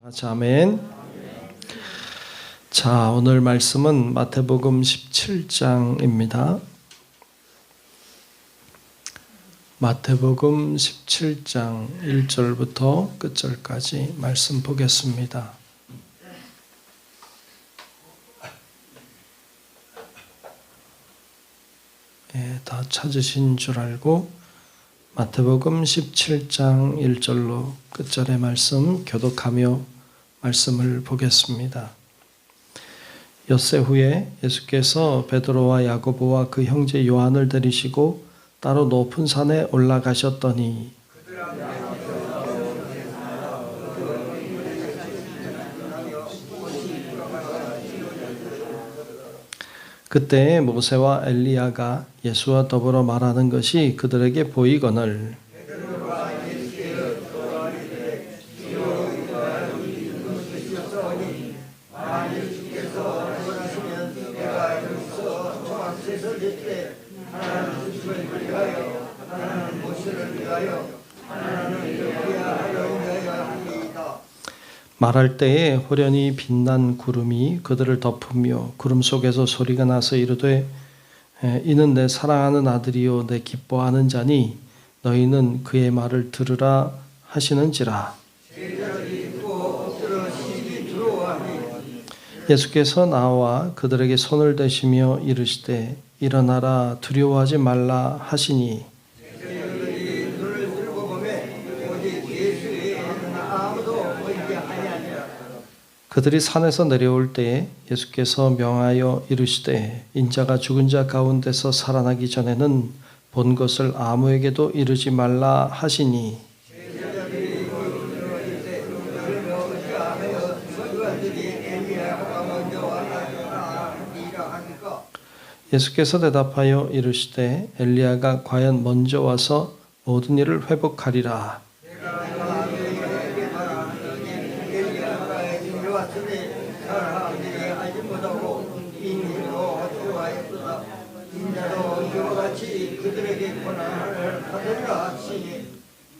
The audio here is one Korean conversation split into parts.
아멘. 자, 오늘 말씀은 마태복음 17장입니다. 마태복음 17장 1절부터 끝절까지 말씀 보겠습니다. 다 찾으신 줄 알고 마태복음 17장 1절로 끝절의 말씀 교독하며 말씀을 보겠습니다. 엿새 후에 예수께서 베드로와 야고보와 그 형제 요한을 데리시고 따로 높은 산에 올라가셨더니 그때 모세와 엘리야가 예수와 더불어 말하는 것이 그들에게 보이거늘 말할 때에 호련히 빛난 구름이 그들을 덮으며 구름 속에서 소리가 나서 이르되 이는 내 사랑하는 아들이요 내 기뻐하는 자니 너희는 그의 말을 들으라 하시는지라. 예수께서 나와 그들에게 손을 대시며 이르시되 일어나라 두려워하지 말라 하시니 그들이 산에서 내려올 때에 예수께서 명하여 이르시되 인자가 죽은 자 가운데서 살아나기 전에는 본 것을 아무에게도 이르지 말라 하시니 예수께서 대답하여 이르시되 엘리야가 과연 먼저 와서 모든 일을 회복하리라.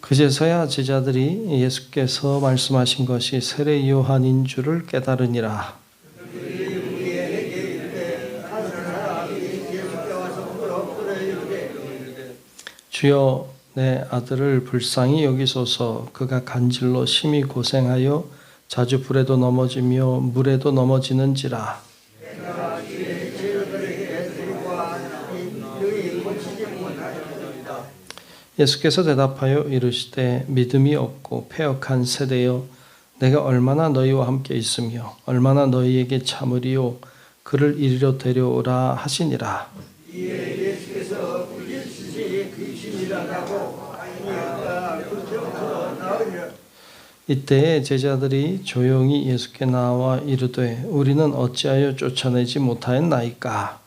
그제서야 제자들이 예수께서 말씀하신 것이 세례 요한인 줄을 깨달으니라. 주여 내 아들을 불쌍히 여기소서. 그가 간질로 심히 고생하여 자주 불에도 넘어지며 물에도 넘어지는지라. 예수께서 대답하여 이르시되 믿음이 없고 패역한 세대여 내가 얼마나 너희와 함께 있으며 얼마나 너희에게 참으리요 그를 이리로 데려오라 하시니라. 이때에 제자들이 조용히 예수께 나와 이르되 우리는 어찌하여 쫓아내지 못하였나이까.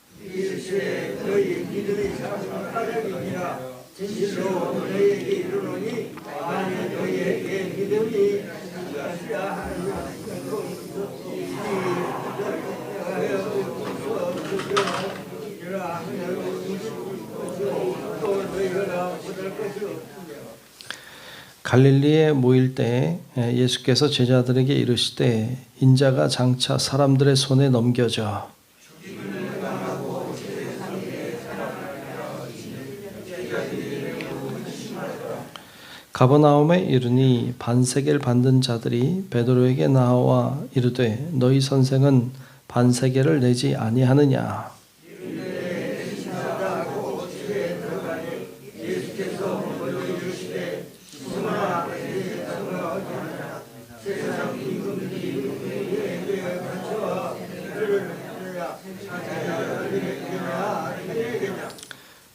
갈릴리에 모일 때에 예수께서 제자들에게 이르시되 인자가 장차 사람들의 손에 넘겨져 가버나움에 이르니 반세겔 받는 자들이 베드로에게 나와 이르되 너희 선생은 반세겔을 내지 아니하느냐.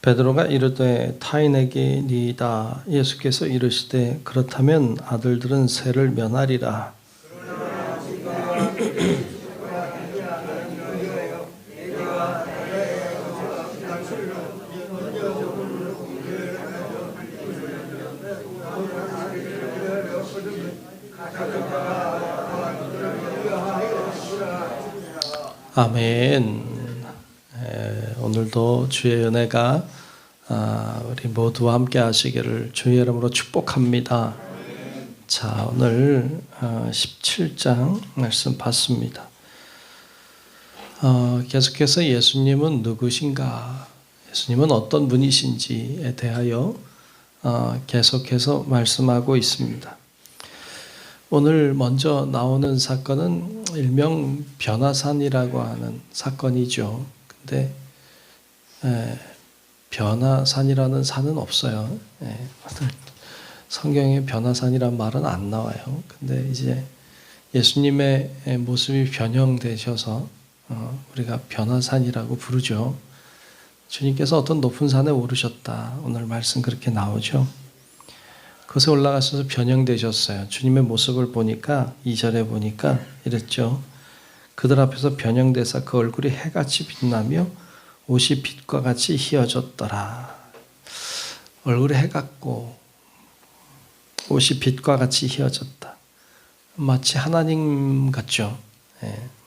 베드로가 이르되 타인에게니이다. 예수께서 이르시되 그렇다면 아들들은 세를 면하리라. 아멘. 오늘도 주의 은혜가 우리 모두와 함께 하시기를 주의 이름으로 축복합니다. 자, 오늘 17장 말씀 봤습니다. 계속해서 예수님은 누구신가, 예수님은 어떤 분이신지에 대하여 계속해서 말씀하고 있습니다. 오늘 먼저 나오는 사건은 일명 변화산이라고 하는 사건이죠. 근데 변화산이라는 산은 없어요. 성경에 변화산이란 말은 안 나와요. 근데 이제 예수님의 모습이 변형되셔서 우리가 변화산이라고 부르죠. 주님께서 어떤 높은 산에 오르셨다. 오늘 말씀 그렇게 나오죠. 그것에 올라가셔서 변형되셨어요. 주님의 모습을 보니까 2절에 보니까 이랬죠. 그들 앞에서 변형되사 그 얼굴이 해같이 빛나며 옷이 빛과 같이 희어졌더라. 얼굴이 해같고 옷이 빛과 같이 희어졌다. 마치 하나님 같죠.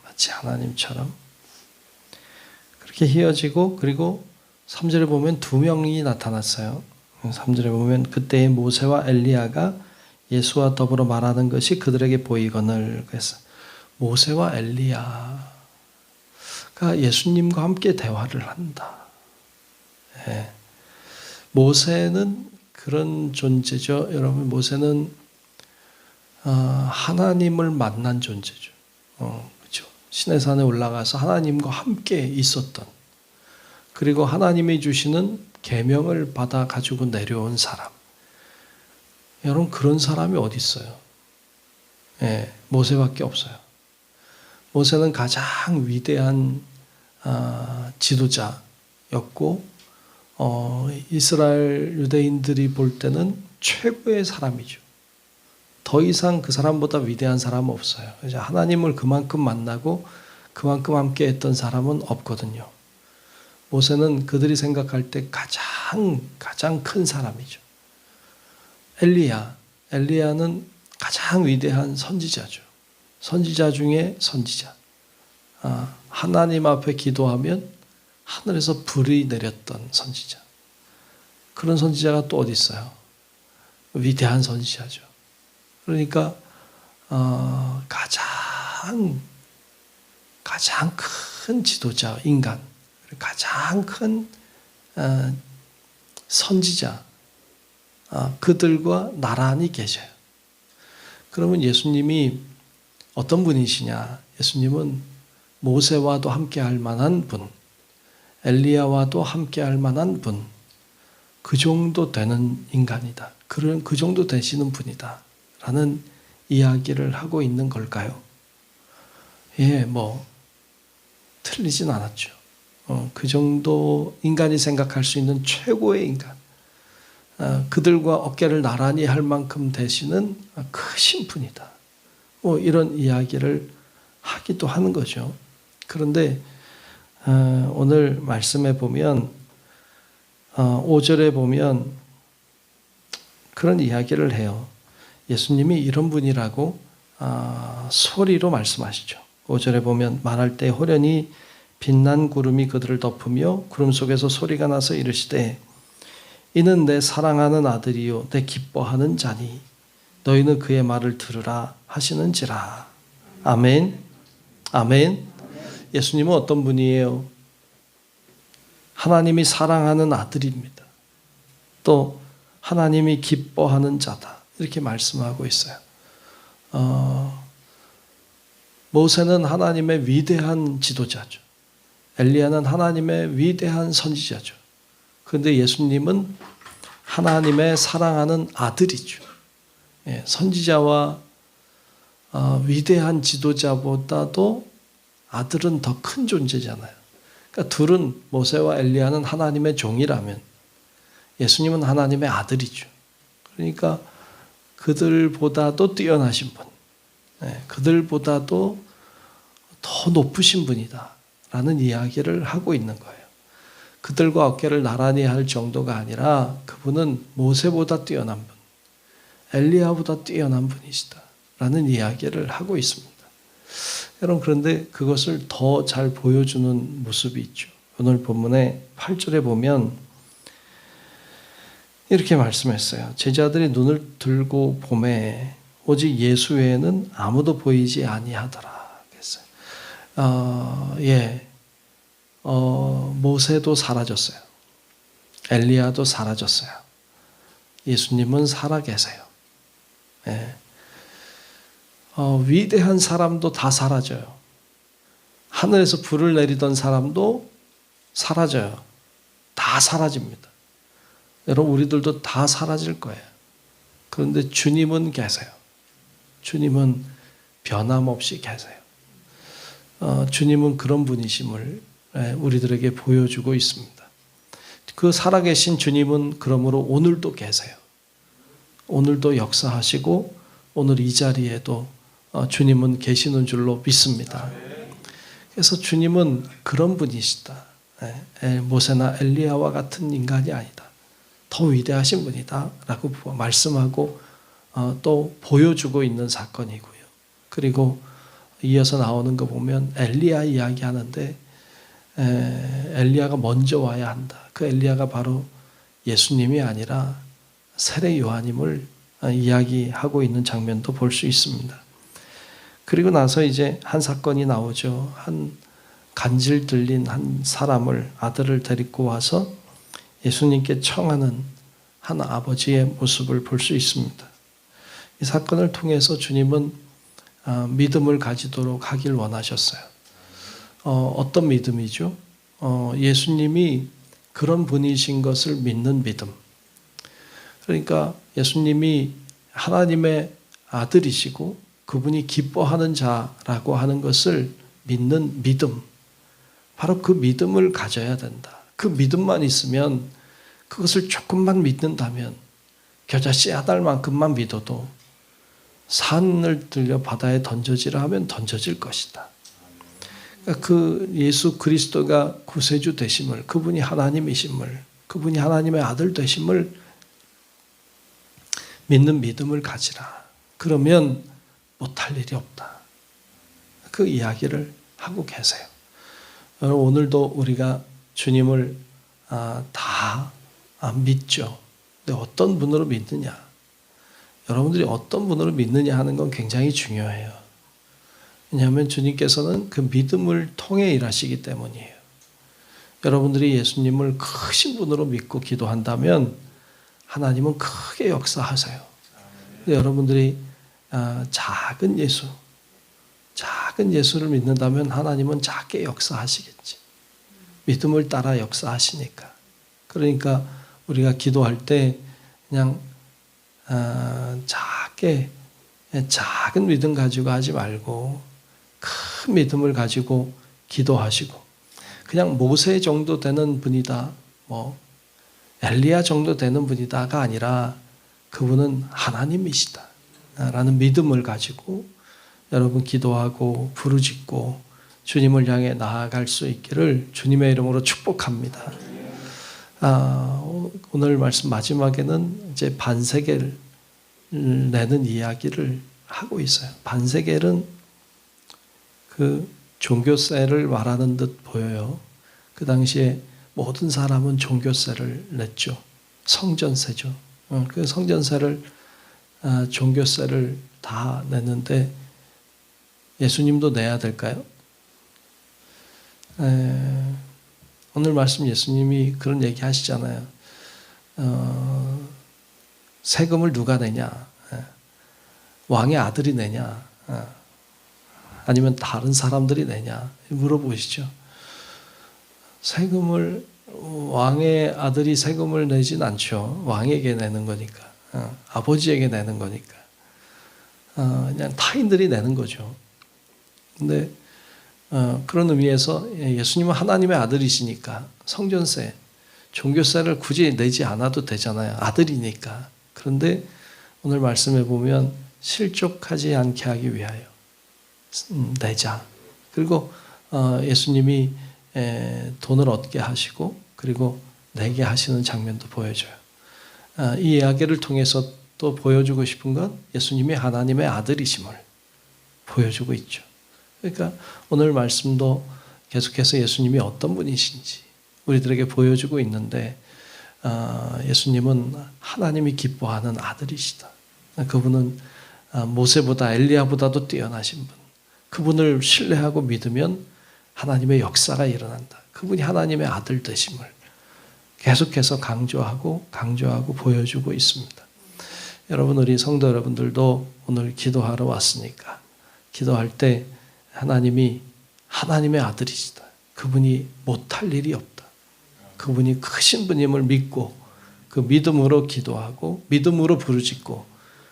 마치 하나님처럼 그렇게 희어지고, 그리고 3절에 보면 두 명이 나타났어요. 3절에 보면 그때의 모세와 엘리야가 예수와 더불어 말하는 것이 그들에게 보이거늘. 그래서 모세와 엘리야가 예수님과 함께 대화를 한다. 모세는 그런 존재죠. 여러분, 모세는 하나님을 만난 존재죠. 그렇죠. 시내산에 올라가서 하나님과 함께 있었던, 그리고 하나님이 주시는 계명을 받아 가지고 내려온 사람. 여러분, 그런 사람이 어디 있어요? 모세밖에 없어요. 모세는 가장 위대한 지도자였고, 이스라엘 유대인들이 볼 때는 최고의 사람이죠. 더 이상 그 사람보다 위대한 사람은 없어요. 하나님을 그만큼 만나고 그만큼 함께 했던 사람은 없거든요. 모세는 그들이 생각할 때 가장 큰 사람이죠. 엘리야는 가장 위대한 선지자죠. 선지자 중에 선지자. 하나님 앞에 기도하면 하늘에서 불이 내렸던 선지자. 그런 선지자가 또 어디 있어요? 위대한 선지자죠. 그러니까 가장 큰 지도자, 인간, 가장 큰 선지자, 그들과 나란히 계셔요. 그러면 예수님이 어떤 분이시냐? 예수님은 모세와도 함께할 만한 분, 엘리야와도 함께할 만한 분, 그 정도 되는 인간이다. 그 정도 되시는 분이다. 라는 이야기를 하고 있는 걸까요? 틀리진 않았죠. 그 정도 인간이 생각할 수 있는 최고의 인간, 그들과 어깨를 나란히 할 만큼 되시는 크신 분이다. 이런 이야기를 하기도 하는 거죠. 그런데 오늘 말씀에 보면 5절에 보면 그런 이야기를 해요. 예수님이 이런 분이라고 소리로 말씀하시죠. 5절에 보면 말할 때 호련히 빛난 구름이 그들을 덮으며 구름 속에서 소리가 나서 이르시되 이는 내 사랑하는 아들이요 내 기뻐하는 자니 너희는 그의 말을 들으라 하시는지라. 아멘. 아멘. 예수님은 어떤 분이에요? 하나님이 사랑하는 아들입니다. 또 하나님이 기뻐하는 자다. 이렇게 말씀하고 있어요. 모세는 하나님의 위대한 지도자죠. 엘리야는 하나님의 위대한 선지자죠. 그런데 예수님은 하나님의 사랑하는 아들이죠. 선지자와 위대한 지도자보다도 아들은 더 큰 존재잖아요. 그러니까 둘은, 모세와 엘리야는 하나님의 종이라면 예수님은 하나님의 아들이죠. 그러니까 그들보다도 뛰어나신 분, 그들보다도 더 높으신 분이다 라는 이야기를 하고 있는 거예요. 그들과 어깨를 나란히 할 정도가 아니라 그분은 모세보다 뛰어난 분, 엘리야보다 뛰어난 분이시다 라는 이야기를 하고 있습니다. 여러분, 그런데 그것을 더 잘 보여주는 모습이 있죠. 오늘 본문의 8절에 보면 이렇게 말씀했어요. 제자들이 눈을 들고 보매 오직 예수 외에는 아무도 보이지 아니하더라 그랬어요. 모세도 사라졌어요. 엘리야도 사라졌어요. 예수님은 살아계세요. 예. 위대한 사람도 다 사라져요. 하늘에서 불을 내리던 사람도 사라져요. 다 사라집니다. 여러분, 우리들도 다 사라질 거예요. 그런데 주님은 계세요. 주님은 변함없이 계세요. 주님은 그런 분이심을 우리들에게 보여주고 있습니다. 그 살아계신 주님은 그러므로 오늘도 계세요. 오늘도 역사하시고 오늘 이 자리에도 주님은 계시는 줄로 믿습니다. 그래서 주님은 그런 분이시다. 모세나 엘리야와 같은 인간이 아니다. 더 위대하신 분이다 라고 말씀하고 또 보여주고 있는 사건이고요. 그리고 이어서 나오는 거 보면 엘리야 이야기하는데 엘리야가 먼저 와야 한다. 그 엘리야가 바로 예수님이 아니라 세례 요한임을 이야기하고 있는 장면도 볼 수 있습니다. 그리고 나서 이제 한 사건이 나오죠. 한 간질 들린 한 사람을, 아들을 데리고 와서 예수님께 청하는 한 아버지의 모습을 볼 수 있습니다. 이 사건을 통해서 주님은 믿음을 가지도록 하길 원하셨어요. 어떤 믿음이죠? 예수님이 그런 분이신 것을 믿는 믿음. 그러니까 예수님이 하나님의 아들이시고 그분이 기뻐하는 자라고 하는 것을 믿는 믿음. 바로 그 믿음을 가져야 된다. 그 믿음만 있으면, 그것을 조금만 믿는다면, 겨자 씨 아달만큼만 믿어도 산을 들려 바다에 던져지라 하면 던져질 것이다. 그러니까 그 예수 그리스도가 구세주 되심을, 그분이 하나님이심을, 그분이 하나님의 아들 되심을 믿는 믿음을 가지라. 그러면 못할 일이 없다. 그 이야기를 하고 계세요. 오늘도 우리가 주님을 다 믿죠. 근데 어떤 분으로 믿느냐? 여러분들이 어떤 분으로 믿느냐 하는 건 굉장히 중요해요. 왜냐하면 주님께서는 그 믿음을 통해 일하시기 때문이에요. 여러분들이 예수님을 크신 분으로 믿고 기도한다면 하나님은 크게 역사하세요. 여러분들이 작은 예수를 믿는다면 하나님은 작게 역사하시겠지. 믿음을 따라 역사하시니까. 그러니까 우리가 기도할 때 그냥 작은 믿음 가지고 하지 말고 큰 믿음을 가지고 기도하시고, 그냥 모세 정도 되는 분이다, 엘리야 정도 되는 분이다가 아니라 그분은 하나님이시다 라는 믿음을 가지고 여러분 기도하고 부르짖고 주님을 향해 나아갈 수 있기를 주님의 이름으로 축복합니다. 오늘 말씀 마지막에는 이제 반세겔 내는 이야기를 하고 있어요. 반세겔은 그 종교세를 말하는 듯 보여요. 그 당시에 모든 사람은 종교세를 냈죠. 성전세죠. 그 성전세를, 종교세를 다 냈는데 예수님도 내야 될까요? 오늘 말씀 예수님이 그런 얘기 하시잖아요. 세금을 누가 내냐? 왕의 아들이 내냐? 아니면 다른 사람들이 내냐? 물어보시죠. 세금을, 왕의 아들이 세금을 내진 않죠. 왕에게 내는 거니까. 아버지에게 내는 거니까. 그냥 타인들이 내는 거죠. 근데 그런 의미에서 예수님은 하나님의 아들이시니까 성전세, 종교세를 굳이 내지 않아도 되잖아요. 아들이니까. 그런데 오늘 말씀해 보면 실족하지 않게 하기 위하여 내자. 그리고 예수님이 돈을 얻게 하시고 그리고 내게 하시는 장면도 보여줘요. 이 이야기를 통해서 또 보여주고 싶은 건 예수님이 하나님의 아들이심을 보여주고 있죠. 그러니까 오늘 말씀도 계속해서 예수님이 어떤 분이신지 우리들에게 보여주고 있는데, 예수님은 하나님이 기뻐하는 아들이시다. 그분은 모세보다 엘리야보다도 뛰어나신 분, 그분을 신뢰하고 믿으면 하나님의 역사가 일어난다. 그분이 하나님의 아들 되심을 계속해서 강조하고 보여주고 있습니다. 여러분, 우리 성도 여러분들도 오늘 기도하러 왔으니까 기도할 때 하나님이 하나님의 아들이시다, 그분이 못할 일이 없다, 그분이 크신 분임을 믿고 그 믿음으로 기도하고 믿음으로 부르짖고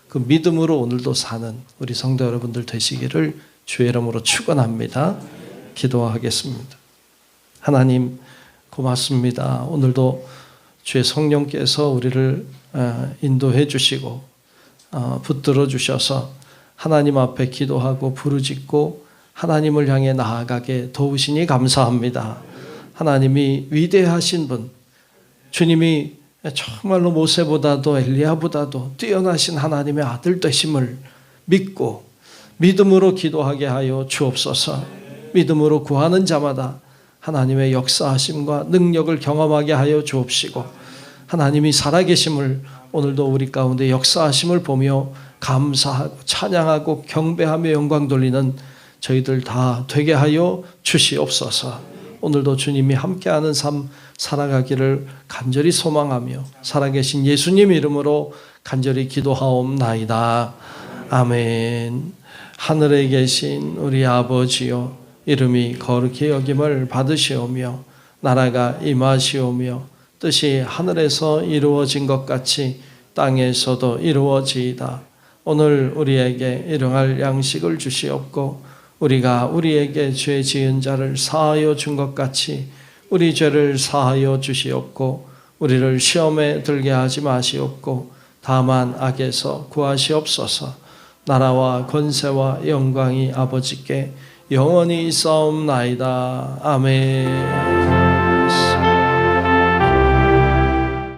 그 믿음으로 오늘도 사는 우리 성도 여러분들 되시기를 주의 이름으로 축원합니다. 기도하겠습니다. 하나님 고맙습니다. 오늘도 주의 성령께서 우리를 인도해 주시고 붙들어 주셔서 하나님 앞에 기도하고 부르짖고 하나님을 향해 나아가게 도우시니 감사합니다. 하나님이 위대하신 분, 주님이 정말로 모세보다도 엘리야보다도 뛰어나신 하나님의 아들 되심을 믿고 믿음으로 기도하게 하여 주옵소서. 믿음으로 구하는 자마다 하나님의 역사하심과 능력을 경험하게 하여 주옵시고, 하나님이 살아계심을 오늘도 우리 가운데 역사하심을 보며 감사하고 찬양하고 경배하며 영광 돌리는 저희들 다 되게 하여 주시옵소서. 오늘도 주님이 함께하는 삶 살아가기를 간절히 소망하며 살아계신 예수님 이름으로 간절히 기도하옵나이다. 아멘. 하늘에 계신 우리 아버지여, 이름이 거룩히 여김을 받으시오며 나라가 임하시오며 뜻이 하늘에서 이루어진 것 같이 땅에서도 이루어지이다. 오늘 우리에게 일용할 양식을 주시옵고 우리가 우리에게 죄 지은 자를 사하여 준 것 같이 우리 죄를 사하여 주시옵고 우리를 시험에 들게 하지 마시옵고 다만 악에서 구하시옵소서. 나라와 권세와 영광이 아버지께 영원히 있사옵나이다. 아멘.